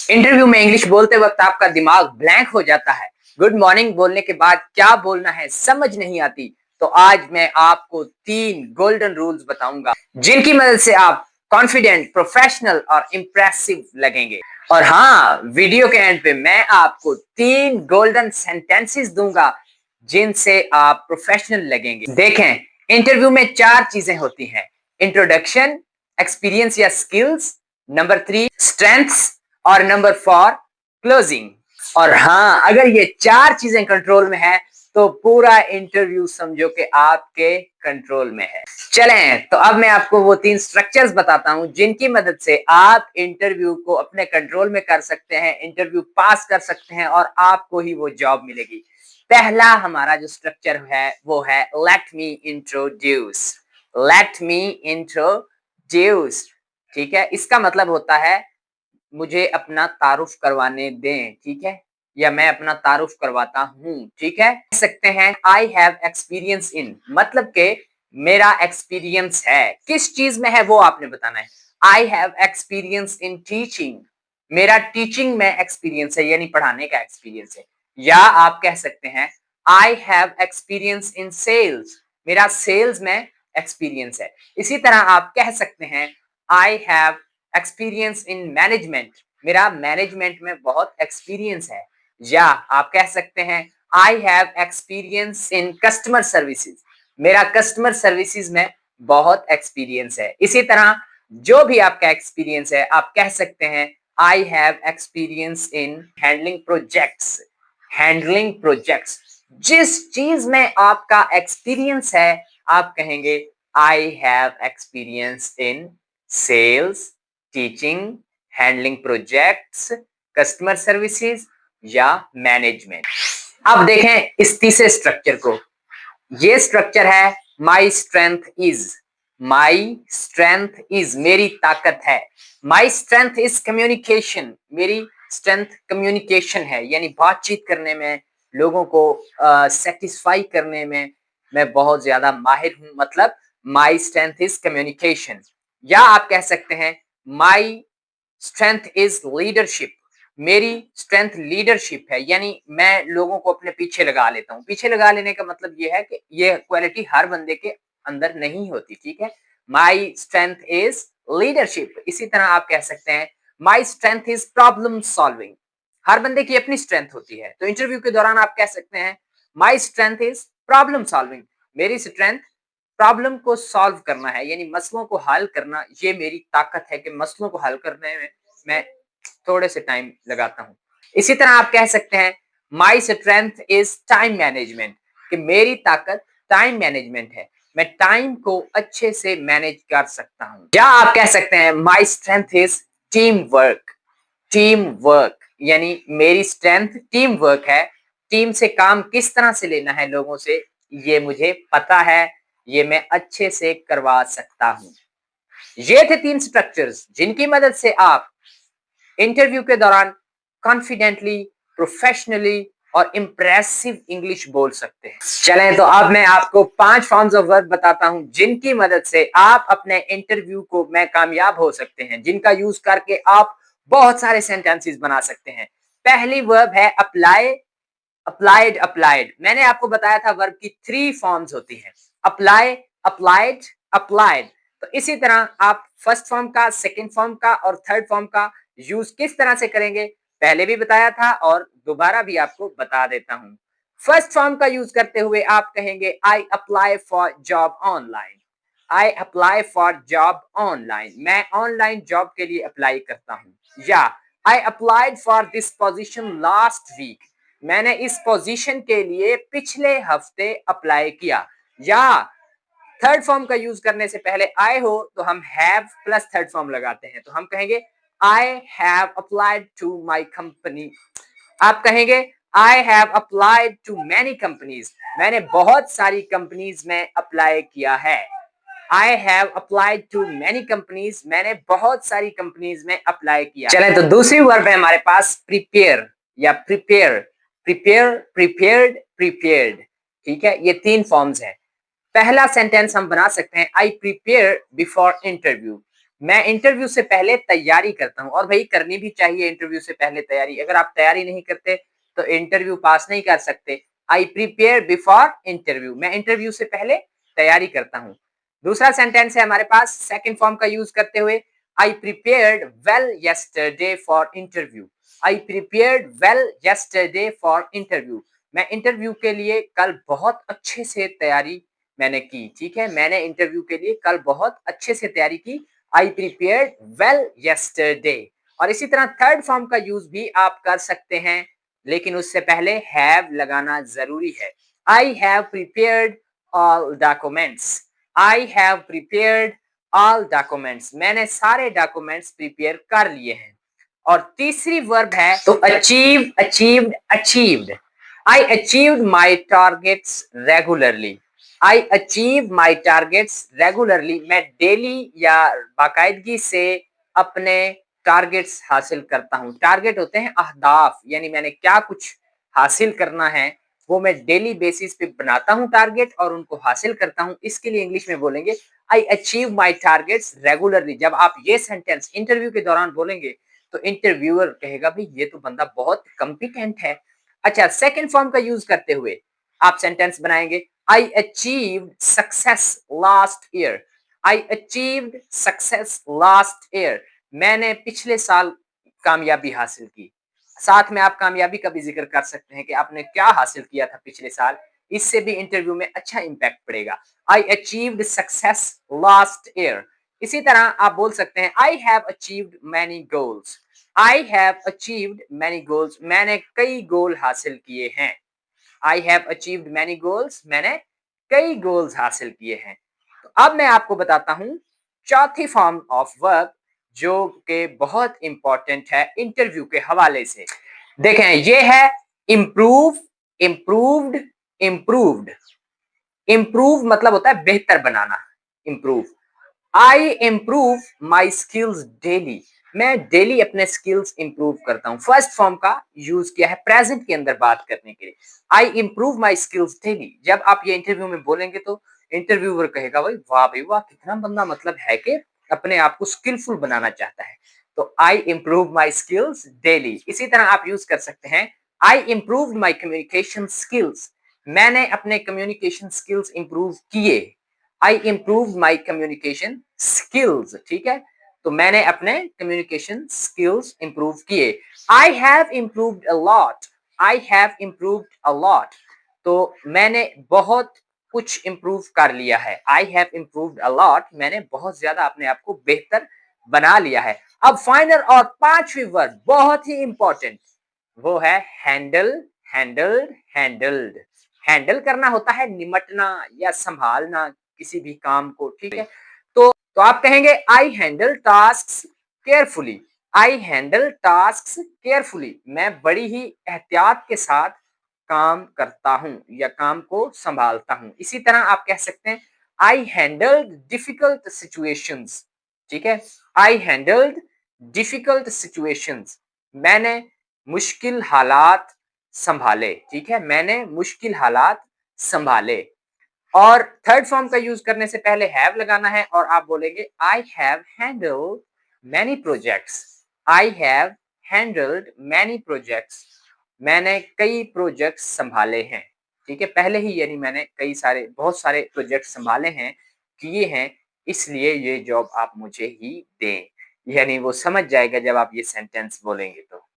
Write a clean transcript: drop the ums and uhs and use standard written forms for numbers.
Interview में English बोलते वक्त आपका दिमाग ब्लैंक हो जाता है। गुड मॉर्निंग बोलने के बाद क्या बोलना है समझ नहीं आती। तो आज मैं आपको 3 गोल्डन रूल्स बताऊंगा जिनकी मदद से आप कॉन्फिडेंट, प्रोफेशनल और इम्प्रेसिव लगेंगे। और हाँ, वीडियो के एंड पे मैं आपको 3 गोल्डन सेंटेंसेस दूंगा जिनसे आप प्रोफेशनल लगेंगे। देखें, इंटरव्यू में 4 चीजें होती हैं: इंट्रोडक्शन, एक्सपीरियंस या स्किल्स, नंबर 3 स्ट्रेंथ्स और नंबर 4 क्लोजिंग। और हाँ, अगर ये 4 चीजें कंट्रोल में है तो पूरा इंटरव्यू समझो कि आपके कंट्रोल में है। चलें, तो अब मैं आपको वो 3 स्ट्रक्चर्स बताता हूं जिनकी मदद से आप इंटरव्यू को अपने कंट्रोल में कर सकते हैं, इंटरव्यू पास कर सकते हैं और आपको ही वो जॉब मिलेगी। पहला हमारा जो स्ट्रक्चर है वो है let me introduce. Let me introduce, ठीक है, इसका मतलब होता है मुझे अपना तारुफ करवाने दें, ठीक है, या मैं अपना तारुफ करवाता हूं, ठीक है। कह सकते हैं आई हैव एक्सपीरियंस इन, मतलब के मेरा एक्सपीरियंस है, किस चीज में है वो आपने बताना है। I have experience in teaching, मेरा टीचिंग में एक्सपीरियंस है, यानी पढ़ाने का एक्सपीरियंस है। या आप कह सकते हैं I have experience in sales, मेरा सेल्स में एक्सपीरियंस है। इसी तरह आप कह सकते हैं I have experience in management, मेरा मैनेजमेंट में बहुत एक्सपीरियंस है। या आप कह सकते हैं I have experience in customer services, मेरा कस्टमर सर्विसेज में बहुत एक्सपीरियंस है। इसी तरह जो भी आपका एक्सपीरियंस है आप कह सकते हैं I have experience in handling projects. Handling projects, जिस चीज में आपका एक्सपीरियंस है आप कहेंगे I have experience in sales, teaching, handling projects, customer services या मैनेजमेंट। अब देखें इस तीसरे स्ट्रक्चर को। ये स्ट्रक्चर है my strength is. My strength is, मेरी ताकत है। माई स्ट्रेंथ इज कम्युनिकेशन, मेरी स्ट्रेंथ कम्युनिकेशन है, यानी बातचीत करने में, लोगों को सेटिस्फाई करने में मैं बहुत ज्यादा माहिर हूं, मतलब माई स्ट्रेंथ इज कम्युनिकेशन। या आप कह सकते हैं माई स्ट्रेंथ इज लीडरशिप, मेरी स्ट्रेंथ लीडरशिप है, यानी मैं लोगों को अपने पीछे लगा लेता हूँ। पीछे लगा लेने का मतलब ये है कि ये क्वालिटी हर बंदे के अंदर नहीं होती, ठीक है। My strength is leadership. इसी तरह आप कह सकते हैं my strength is problem solving, हर बंदे की अपनी स्ट्रेंथ होती है। तो इंटरव्यू के दौरान आप कह सकते हैं my strength is problem solving, मेरी स्ट्रेंथ प्रॉब्लम को सॉल्व करना है, यानी मसलों को हल करना, ये मेरी ताकत है कि मसलों को हल करने में मैं थोड़े से टाइम लगाता हूँ। इसी तरह आप कह सकते हैं my strength is time management, कि मेरी ताकत टाइम मैनेजमेंट है, मैं टाइम को अच्छे से मैनेज कर सकता हूँ। या आप कह सकते हैं my strength is team work. Team work, यानी मेरी स्ट्रेंथ टीम वर्क है, टीम से काम किस तरह से लेना है लोगों से ये मुझे पता है, ये मैं अच्छे से करवा सकता हूँ। ये थे 3 स्ट्रक्चर्स जिनकी मदद से आप इंटरव्यू के दौरान कॉन्फिडेंटली, प्रोफेशनली और इम्प्रेसिव इंग्लिश बोल सकते हैं। चलें, तो अब मैं आपको 5 फॉर्म्स ऑफ वर्ब बताता हूं जिनकी मदद से आप अपने इंटरव्यू को में कामयाब हो सकते हैं, जिनका यूज करके आप बहुत सारे सेंटेंसेस बना सकते हैं। पहली वर्ब है अप्लाई। अप्लाइड, अप्लाइड, मैंने आपको बताया था वर्ब की 3 फॉर्म्स होती हैं, अप्लाई, अप्लाइड, अप्लाइड। तो इसी तरह आप फर्स्ट फॉर्म का, सेकंड फॉर्म का और थर्ड फॉर्म का यूज किस तरह से करेंगे पहले भी बताया था और दोबारा भी आपको बता देता हूं। फर्स्ट फॉर्म का यूज करते हुए आप कहेंगे I apply for job online. I apply for job online, मैं ऑनलाइन जॉब के लिए अप्लाई करता हूं। या I applied for this position last week, मैंने इस पोजीशन के लिए पिछले हफ्ते अप्लाई किया। या थर्ड फॉर्म का यूज करने से पहले आई हो तो हम हैव प्लस थर्ड फॉर्म लगाते हैं, तो हम कहेंगे I have applied to my company. आप कहेंगे I have applied to many companies, मैंने बहुत सारी कंपनीज में अप्लाई किया है। I have applied to many companies, मैंने बहुत सारी कंपनीज में अप्लाई किया। चलें, तो दूसरी वर्ब है हमारे पास प्रिपेयर या प्रिपेयर। प्रिपेयर, प्रिपेयर्ड, प्रिपेयर्ड, ठीक है, ये 3 फॉर्म्स है। पहला सेंटेंस हम बना सकते हैं आई प्रिपेयर बिफोर इंटरव्यू, मैं इंटरव्यू से पहले तैयारी करता हूँ और भाई करनी भी चाहिए इंटरव्यू से पहले तैयारी। अगर आप तैयारी नहीं करते तो इंटरव्यू पास नहीं कर सकते। आई प्रिपेयर बिफोर इंटरव्यू, मैं इंटरव्यू से पहले तैयारी करता हूँ। दूसरा सेंटेंस है हमारे पास सेकंड फॉर्म का यूज करते हुए, आई prepared well yesterday for interview. I prepared well yesterday for interview, मैं इंटरव्यू के लिए कल बहुत अच्छे से तैयारी मैंने की। ठीक है, मैंने इंटरव्यू के लिए कल बहुत अच्छे से तैयारी की। आई प्रिपेयर्ड वेल यस्टरडे। और इसी तरह थर्ड फॉर्म का यूज भी आप कर सकते हैं, लेकिन उससे पहले हैव लगाना जरूरी है। I have prepared all documents. I have prepared all documents, मैंने सारे डॉक्यूमेंट्स प्रिपेयर कर लिए हैं। और तीसरी वर्ब है तो achieve, achieved, achieved. I achieved my targets regularly. I achieve my targets regularly, मैं डेली या बाकायदगी से अपने टारगेट्स हासिल करता हूँ। टारगेट होते हैं अहदाफ, यानी मैंने क्या कुछ हासिल करना है वो मैं डेली बेसिस पे बनाता हूँ टारगेट और उनको हासिल करता हूँ। इसके लिए इंग्लिश में बोलेंगे I achieve my targets regularly. जब आप ये सेंटेंस इंटरव्यू के दौरान बोलेंगे तो इंटरव्यूअर कहेगा भाई ये तो बंदा बहुत कॉम्पिटेंट है। अच्छा, सेकंड फॉर्म का यूज करते हुए आप सेंटेंस बनाएंगे, आई अचीव्ड सक्सेस लास्ट ईयर। आई अचीव्ड सक्सेस लास्ट ईयर, मैंने पिछले साल कामयाबी हासिल की। साथ में आप कामयाबी का भी जिक्र कर सकते हैं कि आपने क्या हासिल किया था पिछले साल, इससे भी इंटरव्यू में अच्छा इंपैक्ट पड़ेगा। आई अचीव्ड सक्सेस लास्ट ईयर। इसी तरह आप बोल सकते हैं I have achieved many goals. I have achieved many goals, मैंने कई गोल हासिल किए हैं। I have achieved many goals, मैंने कई गोल्स हासिल किए हैं। तो अब मैं आपको बताता हूं चौथी फॉर्म ऑफ वर्ब जो कि बहुत इंपॉर्टेंट है इंटरव्यू के हवाले से। देखें, ये है इम्प्रूव, इम्प्रूव्ड, इम्प्रूव्ड। इम्प्रूव मतलब होता है बेहतर बनाना, improve. I improve my skills daily, मैं डेली अपने स्किल्स इंप्रूव करता हूं। फर्स्ट फॉर्म का यूज किया है प्रेजेंट के अंदर बात करने के लिए। आई इम्प्रूव माई स्किल्स डेली, जब आप ये इंटरव्यू में बोलेंगे तो इंटरव्यूअर कहेगा भाई वाह कितना बंदा मतलब है कि अपने आप को स्किलफुल बनाना चाहता है। तो आई इम्प्रूव माई स्किल्स डेली। इसी तरह आप यूज कर सकते हैं आई इम्प्रूव माई कम्युनिकेशन स्किल्स, मैंने अपने कम्युनिकेशन स्किल्स इंप्रूव किए। आई इम्प्रूव माई कम्युनिकेशन स्किल्स, ठीक है, तो मैंने अपने कम्युनिकेशन स्किल्स इंप्रूव किए। I have improved a lot. I have improved a lot, तो मैंने बहुत कुछ इंप्रूव कर लिया है। I have improved a lot, मैंने बहुत ज्यादा अपने आप को बेहतर बना लिया है। अब फाइनल और पांचवी वर्ड बहुत ही इंपॉर्टेंट, वो है हैंडल, हैंडल्ड, हैंडल्ड। हैंडल करना होता है निमटना या संभालना किसी भी काम को, ठीक है। तो आप कहेंगे I handle task carefully. I handle task carefully, मैं बड़ी ही एहतियात के साथ काम करता हूं या काम को संभालता हूं। इसी तरह आप कह सकते हैं आई हैंडल्ड डिफिकल्ट सिचुएशंस, ठीक है। आई हैंडल्ड डिफिकल्ट सिचुएशंस, मैंने मुश्किल हालात संभाले, ठीक है, मैंने मुश्किल हालात संभाले। और थर्ड फॉर्म का यूज करने से पहले हैव लगाना है और आप बोलेंगे I have handled many projects. I have handled many projects, मैंने कई प्रोजेक्ट्स संभाले हैं, ठीक है, पहले ही यानी मैंने कई सारे बहुत सारे प्रोजेक्ट संभाले हैं, किए हैं, इसलिए ये जॉब आप मुझे ही दें। यानी वो समझ जाएगा जब आप ये सेंटेंस बोलेंगे तो।